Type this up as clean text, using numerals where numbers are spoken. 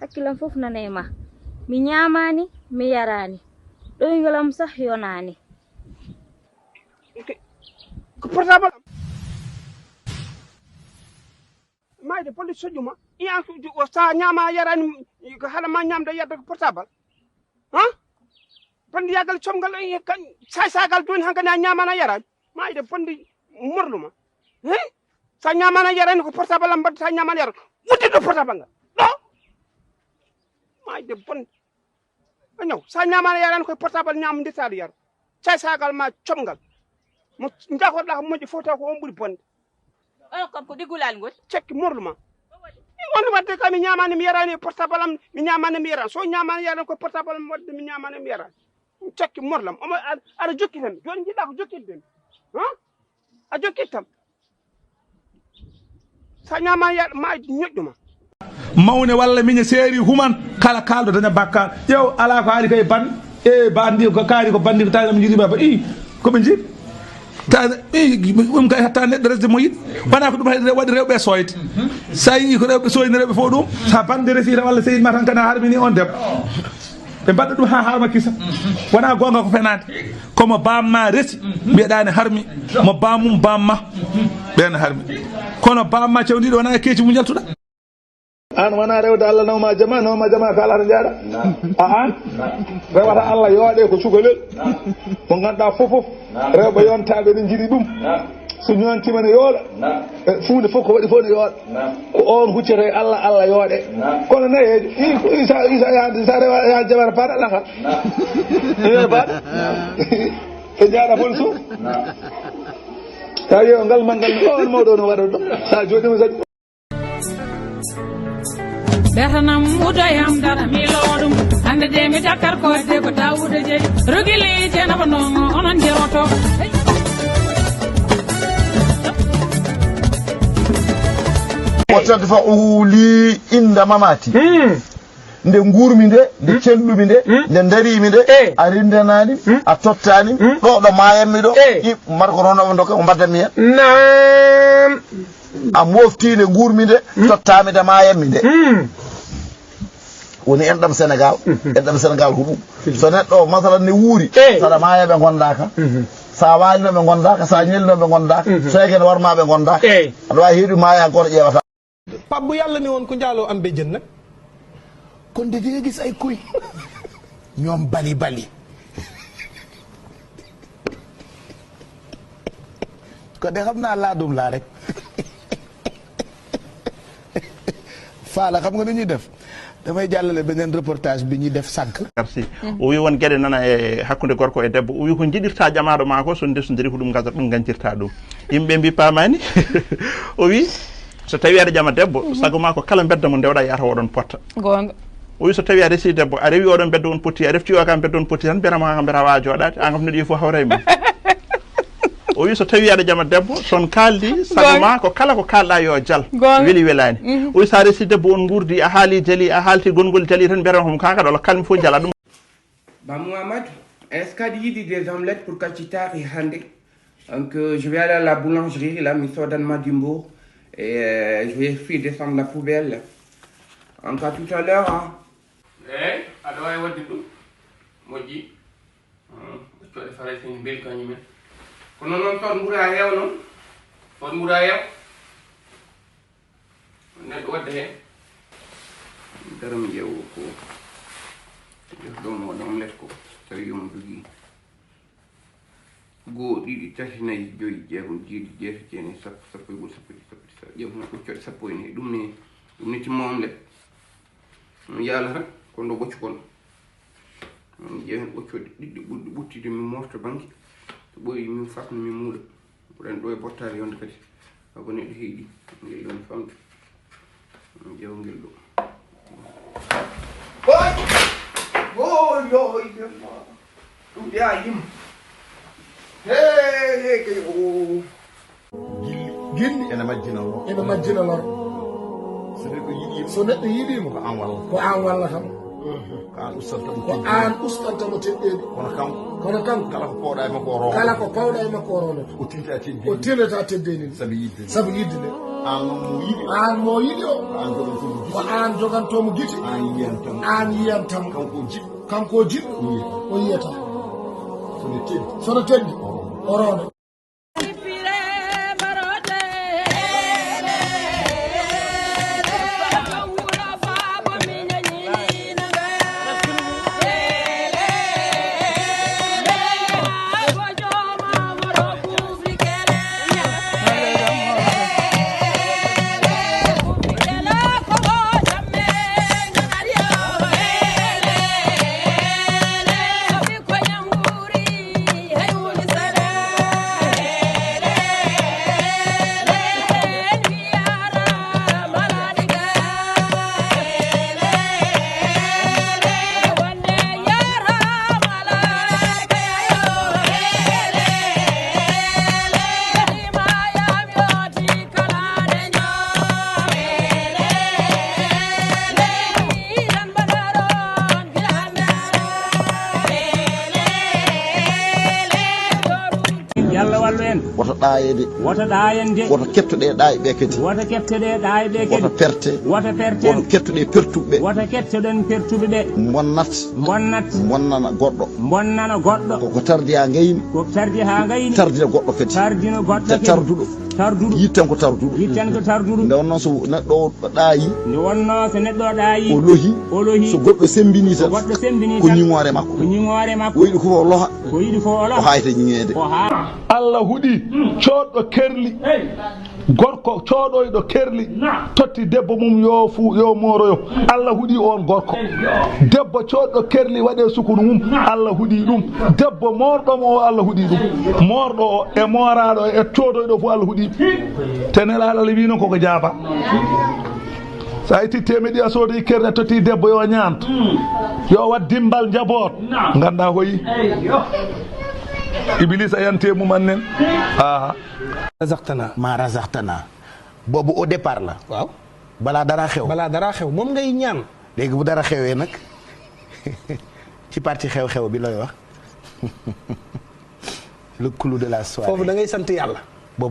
hakkilam fof nanema mi nyamani mi yarani ɗoygalam sah yonani ko portable mayde police sojuma iyan ko sa nyama yarani ko hala ma nyamda yadda ko portable ha pandi yagal comgal kan sagal don hankana nyamana yarani mayde pandi morluma sa nyamana yarani ko portable am bad sa nyamana yarani wuti do portable nga do mayde pon ñaw sa nyamana yarani ko portable nyam nditali yar sagal ma comgal mo njaxor la mo foto ko mburi pon ko digulal ngol cekki morluma on wadde kam nyamani mi yarani portable am mi nyamani mi yarani so nyamani yarani ko portable am wadde mi nyamani mi yarani cekki morlam o ara jokki tan joni jida ko jokki den a jokki tam sa nyamani ya ma ñodduma mawne walla miña seeri human kala kaldo daña bakkar yow ala ko ari kay ban e bandi ko kaari ko bandi ko taanam jiri baba ko be jiri ta kay hatta neddo resde mo yid bana ko dum wadi rewbe soyde sa yi ko rewbe soyde rewbe fo dum sa bande resira walla seyid matan kana harmini on deb be badda dum ha harma kisa wana gonga ko fenade komo bamma resi biedane harmi mo bamum bamma ben harmi kono bamma cewdido wana keeci mu jaltuda an wana rewde Allah nawma jama kala to jaada an rewata Allah yoode ko cukalel mo ganda fofof rewbe yontabe be jiri dum so ñontima ne yooda fuunde fof ko waɗi fof ne yooda ko on huccete Allah yoode kono nayejo isa yaade sa rewa ya jabara paɗa langa e baɗa e jaaɗa fol suuf sa yew ngal mangal on mawɗo no waɗa ɗo sa jooɗima sadi Berhanam mudayam dara milodum ande de mi dakar ko de ko tawude je rugili je na no onon jeroto Wotata fa uuli inda mamati nde ngurmi nde nde cellumi nde nde darimi nde a rindanani a tottani ɗo mayammi ɗo marko rono ndo ko mbadda mi hen nam a moftine ngurmi nde tottami de mayammi nde woni enɗam Sénégal ko ɗum so neɗɗo masalan ne wuuri saɗa mayaɓe gondaka sa walinoɓe gondaka sa ñellinoɓe gondaka so eken warmaɓe gondaka aɗa wawi heeɗi maya goto ƴewata pabbu yàlla ni woon ku njaaloo am béjjën nag kon de di nga gis ay kuy ñoom bali ko de xam naa laadum laa rek faala xam nga nu ñuy def damay jàllale beneen reportage bi ñuy def sànq merci o wi won gueɗe nana e hakkude gorko e debbo o wi ko jiɗirta jamaɗo ma ko so ndesodiri ko ɗum gasata ɗum gancirta ɗum yimɓe mbi pamani o wi so tawi aɗa jama debbo sago ma ko kala bedda mo ndewɗa yata oɗon potta gonga o wi so tawi a resi debbo a rewi oɗon beddo on potti a refti o kam beddo on potti tan berama kam mbeta wawa joɗade an kam neɗɗo fof hawre mum o wi so tawi aɗa jama debbo son kaldi sago ma ko kala ko kalɗa yo jal weeli welani o wi sa resi debbo on gurdi a haali jali a haalti gongol jali tan berama hom kaka ɗo kalmi fof jala ɗum Bah Mohamed, est-ce qu'il y a des omelettes pour Kachita et Hande? Donc je vais aller à la boulangerie, là, Misso Danma Dimbourg, et je vais faire descendre la poubelle. Encore tout à l'heure, hein. Eh, alors, on va dire tout. Moji. Tu vas faire une belle canne. Quand on entend Mouraya, non? Quand Mouraya, on est droit derrière. Daram yewu ko domo dom let ko tawi yum dugi go ɗiɗi tati nayi joyi jeegom jiiɗi jeeti jeeni sappo e ɓuri sappo ƴewna ɓoccode sappo e nayi ɗum ne timma on let mi yaalata kono ɗo ɓocci kono mi ƴeewen ɓoccode ɗiɗɗi ɓurɗi ɓuttide mi mofta banque to ɓoyi min fasno min muuɗa ɓuran ɗo e bottare yonde kadi sabo neɗɗo heeɗi ngel ɗon famde mi ƴeewa ngel ɗo gilli ene majjina lor so neɗɗo yiɗimo ko an walla kam ko an ustantamo teɗɗede kono kanko kala ko pawɗa e makko o ronata o tinata teddeni sabu yidde nde an mo yiɗi o ko an jogantomo guite an yiyantamo kanko jiɗɗo o yiyata sono teddi o roono woto ɗayede woto ɗayande woto kettoɗe ɗaye ɓe kadi woto kettoɗe ɗaye ɓe kadi woto perte woto kettoɗe pertuɓe woto kettoɗen pertuɓe ɓe bonnana goɗɗo koko tardi ha gayni tardina goɗɗo kadi te tarduɗo yitten ko tarduɗo nde wonnoon so neɗɗo ɗaayi o lohi so goɗɗo sembini tan ko ñiŋore makko o yiɗi ko loha o hayta ñiŋede Allah huɗi coɗɗo kerli gorko coɗoyɗo kerli totti debbo mum yo moroyo Allah huɗi on gorko debbo coɗɗo kerli waɗe sukuru mum Allah huɗi ɗum debbo morɗomo o Allah huɗi ɗum morɗo o e moraɗo e coɗoyɗo fu Allah huɗi tenelaɗo le wino koko jaaba sa itti temeɗi a soodi kerne totti debbo yo ñaanta yo wat dimbal jabot ganda hoyi Iblis a yante mum annen ma razaqtana boobu au départ la waaw balaa dara xew moom ngay ñaan léegi bu dara xewee nag ci parti xew-xew bi looy wax le clou de la soirée foofu da ngay sant yàlla boobu